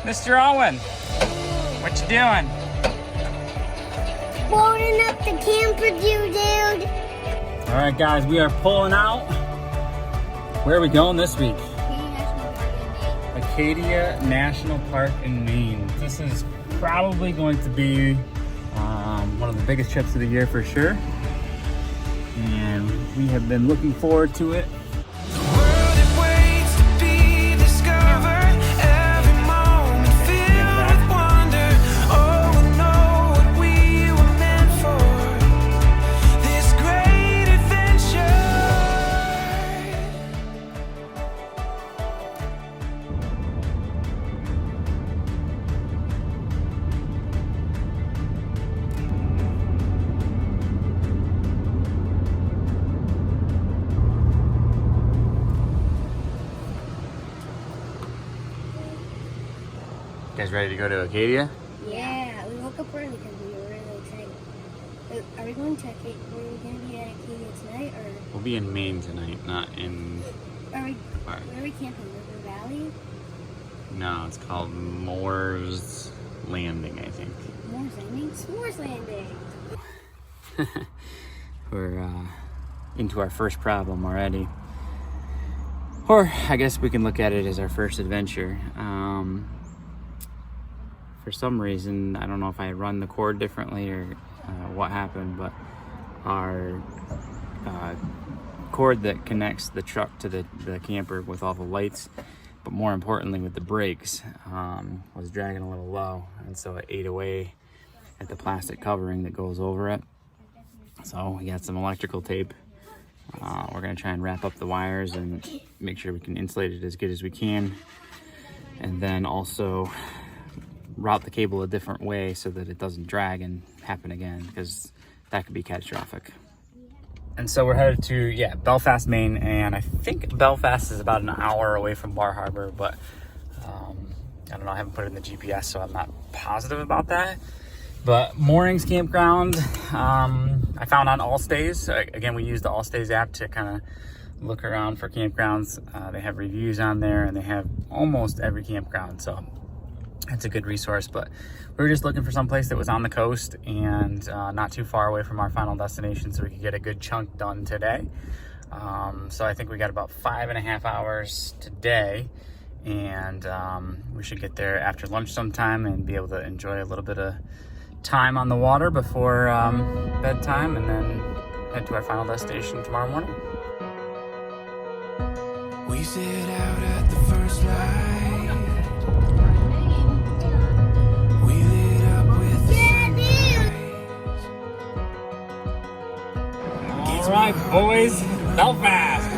Mr. Owen, what you doing? Loading up the camper, dude. All right, guys, we are pulling out. Where are we going this week? Acadia National Park in Maine. This is probably going to be one of the biggest trips of the year for sure. And we have been looking forward to it. You guys ready to go to Acadia? Yeah, we woke up early because we were really excited. Are we going to Acadia? Are we going to be at Acadia tonight, or? We'll be in Maine tonight, not in. Are we? Park. Where are we camping? River Valley? No, it's called Moore's Landing, I think. Moore's Landing. S'mores Landing. We're into our first problem already. Or I guess we can look at it as our first adventure. For some reason, I don't know if I run the cord differently or what happened, but our cord that connects the truck to the camper with all the lights, but more importantly with the brakes, was dragging a little low, and so it ate away at the plastic covering that goes over it. So we got some electrical tape. We're gonna try and wrap up the wires and make sure we can insulate it as good as we can, and then also route the cable a different way so that it doesn't drag and happen again, because that could be catastrophic. And so we're headed to Belfast, Maine, and I think Belfast is about an hour away from Bar Harbor, but I don't know, I haven't put it in the GPS, so I'm not positive about that. But Moorings Campground, I found on Allstays. Again, we use the Allstays app to kind of look around for campgrounds. They have reviews on there, and they have almost every campground, so it's a good resource. But we were just looking for some place that was on the coast and not too far away from our final destination, so we could get a good chunk done today. So I think we got about 5.5 hours today, and we should get there after lunch sometime and be able to enjoy a little bit of time on the water before bedtime, and then head to our final destination tomorrow morning. We set out at the first light. We lit up with the sunrise. All right, boys, Belfast.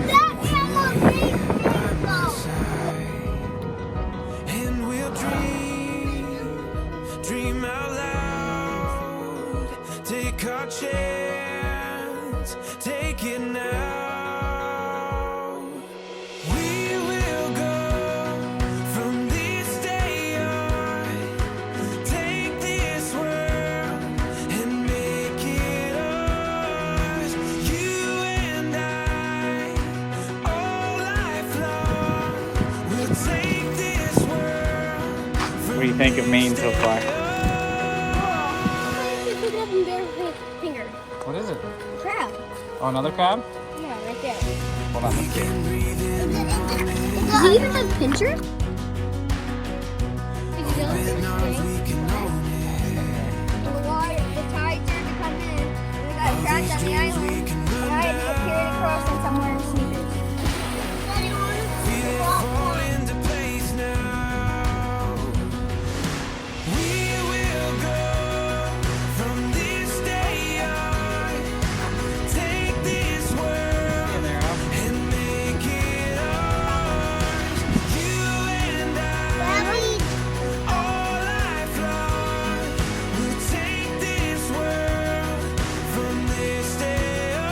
That's how big And we'll dream out loud. Take our chance, take it now. We will go from this day on. Take this world and make it ours. You and I, all life long. We'll take this world. What do you think of Maine so far? Pick it up in bare finger. What is it? Crab. Oh, another crab? Yeah, right there. Hold on, let's see. Does he even have a pincher? The tide turned to come in, and we got trapped on the island, and I had to get carried across on somewhere in sneakers. Fall into place now. We will go from this day on. Take this world and make it ours. You and I, all life long. We'll take this world from this day on.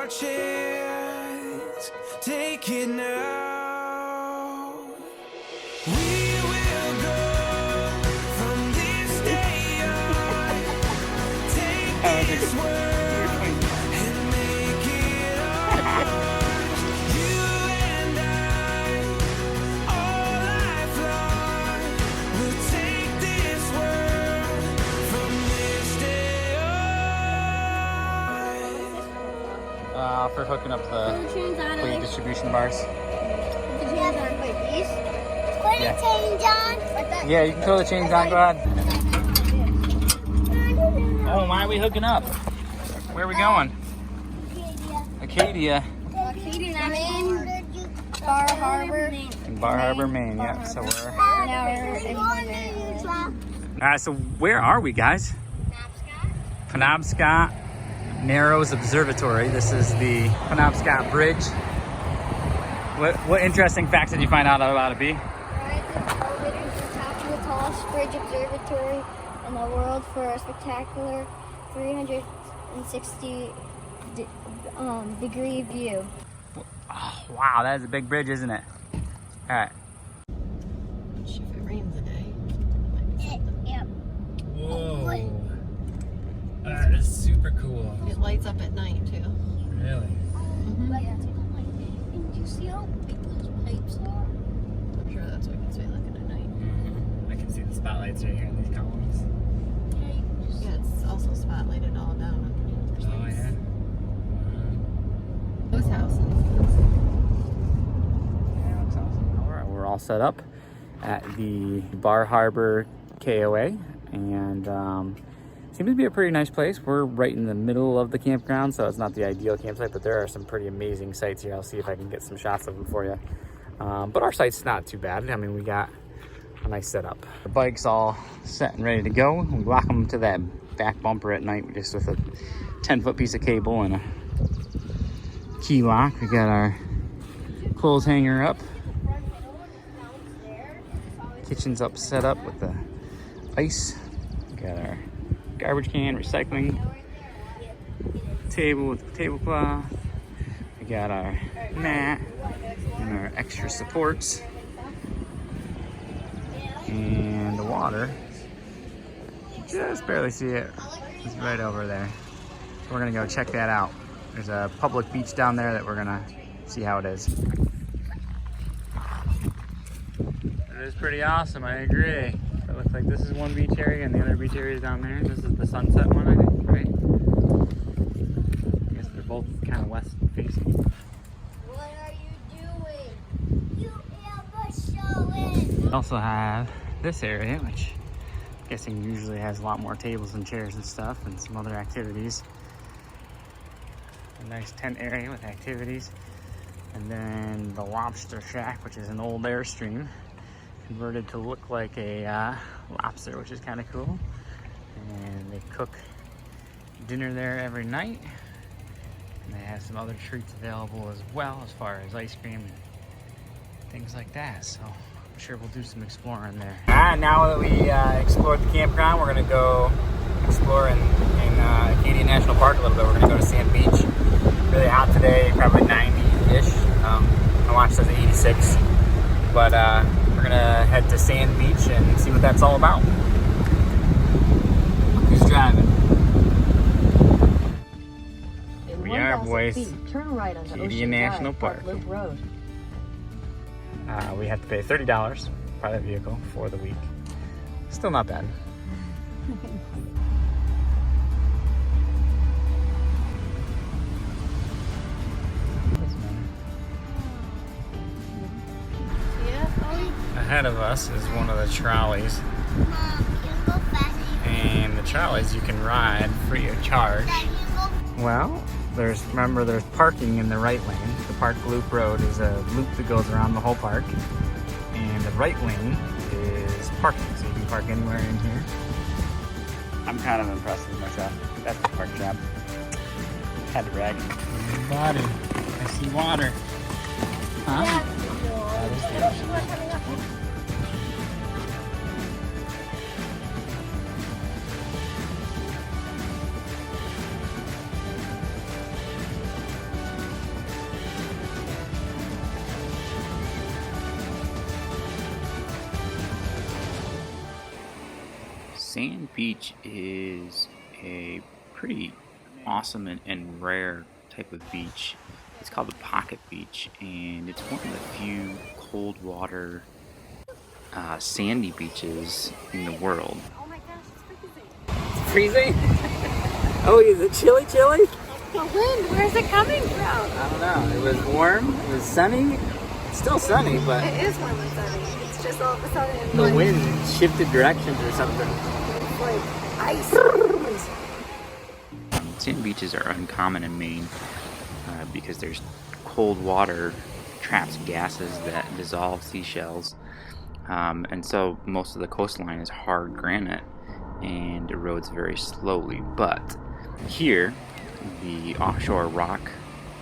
our chance. Take it now. We will go from this day on. Take this world and make it ours. You and I, all lifelong, will take this world from this day on. For hooking up the fleet distribution bars. Yeah. Chains on. Yeah, you can throw the chains on. Go ahead. Oh, why are we hooking up? Where are we going? Acadia. Acadia, Maine. Bar Harbor. In Bar Harbor, Maine. Yeah. So we're. Now we're in Maine. All right. So where are we, guys? Penobscot Narrows Observatory. This is the Penobscot Bridge. What interesting facts did you find out about it, B? Elevators attached to the tallest bridge observatory in the world for a spectacular 360 degree view. Oh, wow, that is a big bridge, isn't it? All right. If it rains today. Yep. Whoa. That is super cool. It lights up at night too. Really? And you see how big those pipes are? I'm sure that's what it's looking at night. I can see the spotlights right here in these columns. Yeah, you can just Yeah, it's also spotlighted all down underneath. Oh, yeah. Those houses. Yeah, that's awesome. All right, we're all set up at the Bar Harbor KOA, and seems to be a pretty nice place. We're right in the middle of the campground, so it's not the ideal campsite, but there are some pretty amazing sites here. I'll see if I can get some shots of them for you. But our site's not too bad. I mean, we got a nice setup. The bike's all set and ready to go. We lock them to that back bumper at night just with a 10-foot piece of cable and a key lock. We got our clothes hanger up. Kitchen's up, set up with the ice. We got our garbage can, recycling table with the tablecloth. We got our mat and our extra supports. And the water, just barely see it. It's right over there. So we're gonna go check that out. There's a public beach down there that we're gonna see how it is. It is pretty awesome, I agree. It looks like this is one beach area and the other beach area is down there. This is the sunset one, I think, right? I guess they're both kind of west facing. What are you doing? You ever show it? We also have this area, which I'm guessing usually has a lot more tables and chairs and stuff and some other activities. A nice tent area with activities. And then the lobster shack, which is an old Airstream converted to look like a lobster, which is kind of cool. And they cook dinner there every night. And they have some other treats available as well, as far as ice cream and things like that. So I'm sure we'll do some exploring there. Now that we explored the campground, we're gonna go explore in Acadia National Park a little bit. We're gonna go to Sand Beach. Really hot today, probably 90-ish. My watch says 86. But we're gonna head to Sand Beach and see what that's all about. Who's driving? We are, boys. Turn right onto Acadia National Park. Loop Road. We have to pay $30 private vehicle for the week. Still not bad. Ahead of us is one of the trolleys. Mom, can you go fast? And the trolleys you can ride free of charge. Dad, can you go? Well, there's parking in the right lane. The Park Loop Road is a loop that goes around the whole park. And the right lane is parking, so you can park anywhere in here. I'm kind of impressed with myself. That's the park job. Had to brag. Body. I see water. Huh? Yeah. That is the ocean. Sand beach is a pretty awesome and rare type of beach. It's called the pocket beach, and it's one of the few cold water sandy beaches in the world. Oh my gosh, it's freezing. Freezing? Oh, is it chilly? The wind, where's it coming from? I don't know. It was warm, it was sunny. It's still sunny, but It is warm and sunny. It's just all of a sudden the like, wind shifted directions or something. it's like ice. Sand beaches are uncommon in Maine because there's cold water traps gases that dissolve seashells. And so most of the coastline is hard granite and erodes very slowly. But here, the offshore rock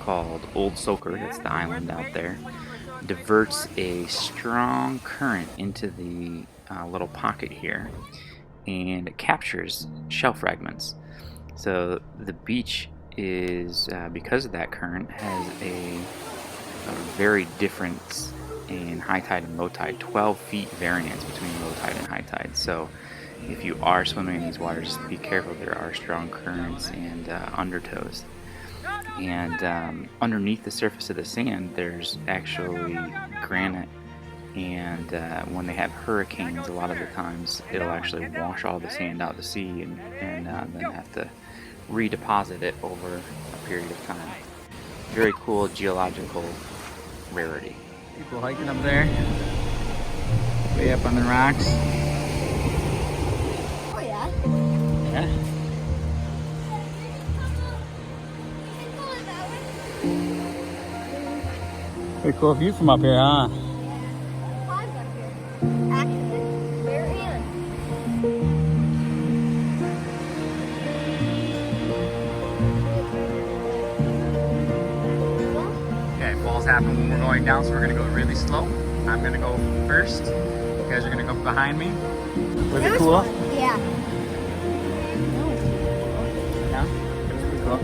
called Old Soaker, that's the island out there, diverts a strong current into the little pocket here, and it captures shell fragments. So the beach is, because of that current, has a very difference in high tide and low tide, 12 feet variance between low tide and high tide. So if you are swimming in these waters, be careful. There are strong currents and undertows. And underneath the surface of the sand, there's actually granite. And when they have hurricanes, a lot of the times it'll actually wash all the sand out to sea and then have to redeposit it over a period of time. Very cool geological rarity. People hiking up there, way up on the rocks. Oh yeah. Yeah. Pretty cool view from up here, huh? Climbed up here. Actually, bare hand. Okay, falls happen when we're going down, so we're gonna go really slow. I'm gonna go first. You guys are gonna go behind me. Was it cool? Yeah. Yeah? It was pretty cool.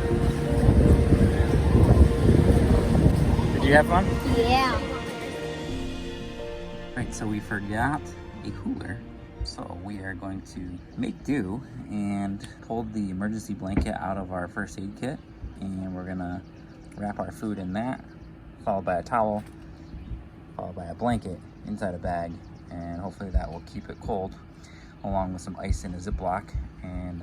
Did you have fun? Yeah. Right, so we forgot a cooler. So we are going to make do and pulled the emergency blanket out of our first aid kit, and we're gonna wrap our food in that, followed by a towel, followed by a blanket inside a bag, and hopefully that will keep it cold, along with some ice in a Ziploc, and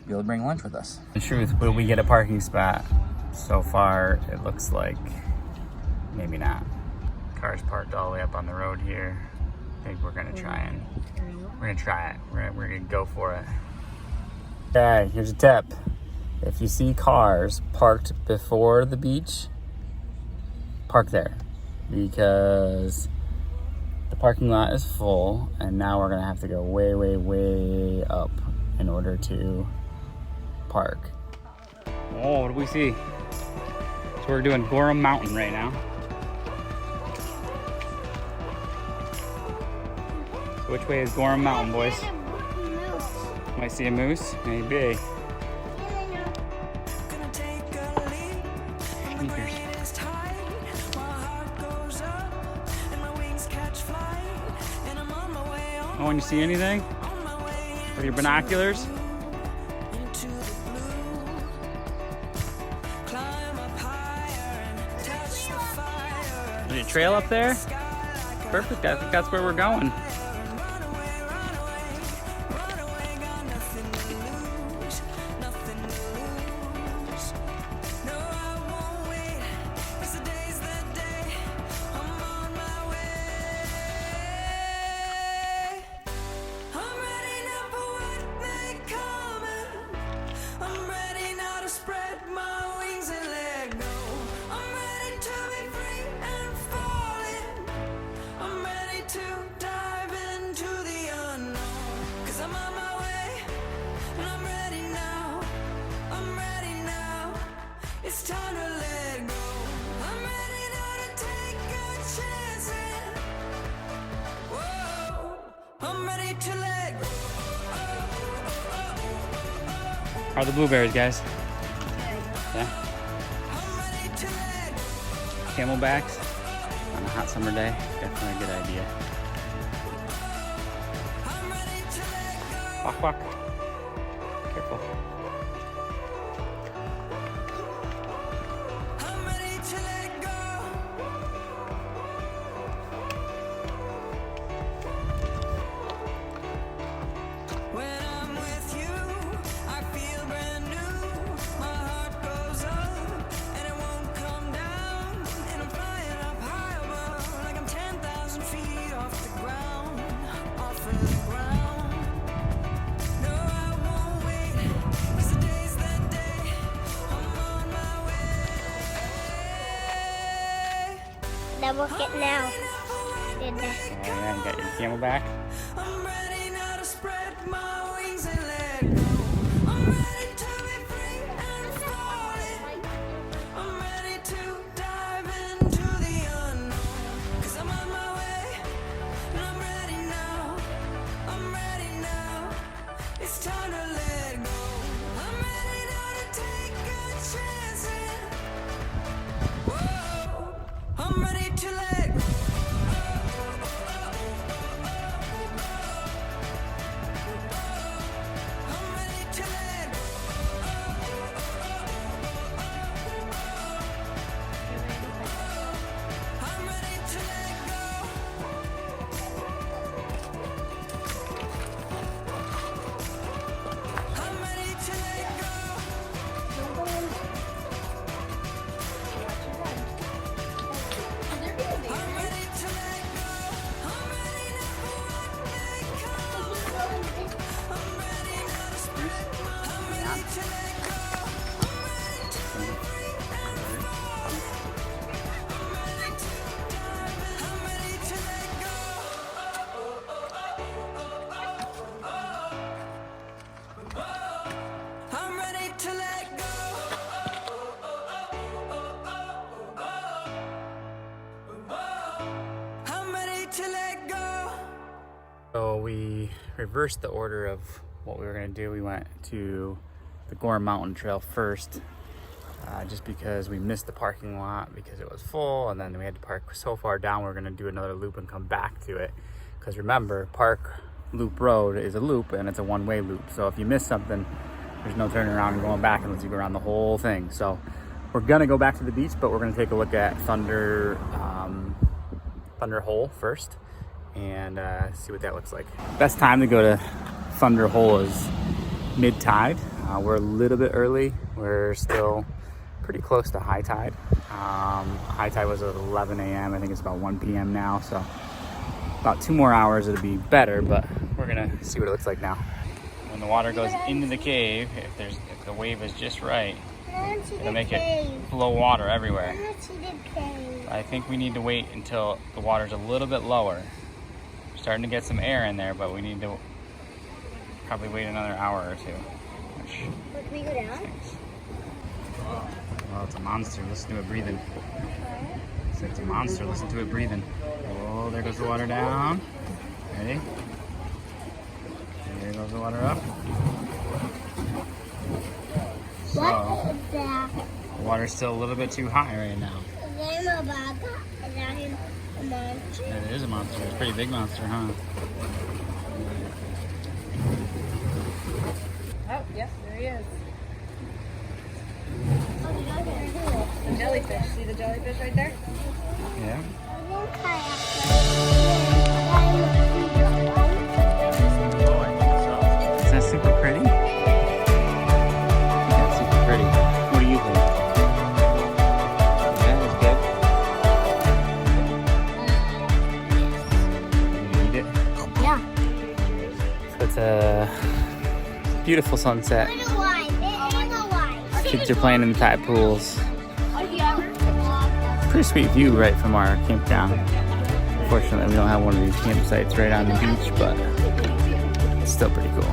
be able to bring lunch with us. The truth, will we get a parking spot? So far, it looks like maybe not. Cars parked all the way up on the road here. I think we're gonna try it. We're gonna go for it. Okay, here's a tip. If you see cars parked before the beach, park there, because the parking lot is full, and now we're gonna have to go way, way, way up in order to park. Oh, what do we see? So we're doing Gorham Mountain right now. So which way is Gorham Mountain, boys? Might see a moose? Maybe. Gonna take a leap, and my brain is tight. My heart goes up, and my wings catch flight, and I'm on my way on. Oh, and you see anything? On my way With your binoculars? into the blue. Climb up higher and touch the fire. Is there a trail up there? Sky like a Perfect, I think that's where we're going. run away, got nothing to lose, nothing to lose. No, I won't wait, 'cause today's the day, I'm on my way. I'm ready now for what may come. I'm ready now to spread my wings and let go. I'm ready to be free and falling. I'm ready to dive into the unknown. 'Cause I'm on my way, and I'm ready now. I'm ready now. It's time to let go. I'm ready now to take a chance. And whoa, I'm ready to let go. How are the blueberries, guys? Yeah? I'm ready to let go. Camelbacks on a hot summer day, definitely a good idea. I'm ready to let Walk, walk. Careful. I'm ready to let go. When I'm with you, I feel brand new. My heart goes up and it won't come down. And I'm flying up high above, like I'm 10,000 feet off the ground, off of the ground. No, I won't wait, 'cause today's that day. I'm on my way. Double hit now. Did that. And you got your camelback. I'm ready now to spread my wings and let go. I'm ready to be free and falling. I'm ready to dive into the unknown. 'Cause I'm on my way and I'm ready now. I'm ready now. It's time to let go. I'm ready now to take a chance. Whoa, I'm ready to let go. I'm ready to let go. I'm ready to let go. I'm ready to let go. I'm ready to let go. I'm ready now for what may come. I'm ready now to spread my. I'm ready to let go. I'm ready to be free and fall. I'm ready to dive in. I'm ready to let go. I'm ready to let go. I'm ready to let go. So we reversed the order of what we were gonna do. We went to the Gorham Mountain Trail first, just because we missed the parking lot because it was full, and then we had to park so far down. We we're gonna do another loop and come back to it. Because remember, Park Loop Road is a loop and it's a one-way loop. So if you miss something, there's no turning around and going back unless you go around the whole thing. So we're gonna go back to the beach, but we're gonna take a look at Thunder Hole first and see what that looks like. Best time to go to Thunder Hole is mid-tide. We're a little bit early. We're still pretty close to high tide. High tide was at 11 a.m. I think it's about 1 p.m. now. So about 2 more hours it'll be better, but we're gonna see what it looks like now. When the water goes into the cave, if the wave is just right, it'll make it flow water everywhere. I think we need to wait until the water's a little bit lower. We're starting to get some air in there, but we need to probably wait another hour or two. Can we go down? Oh, it's a monster. Listen to it breathing. It's a monster. Listen to it breathing. Oh, there goes the water down. Ready? There goes the water up. So, What is that? the water's still a little bit too high right now. Is that a monster? It is a monster. It's a pretty big monster, huh? Oh, yep, there he is. Oh, The jellyfish. See the jellyfish right there? Yeah. Is that super pretty? That's super pretty. What do you think? Yeah, that's good. You eat it? Yeah. So it's a beautiful sunset. Kids are playing in the tide pools. Pretty sweet view right from our campground. Unfortunately, we don't have one of these campsites right on the beach, but it's still pretty cool.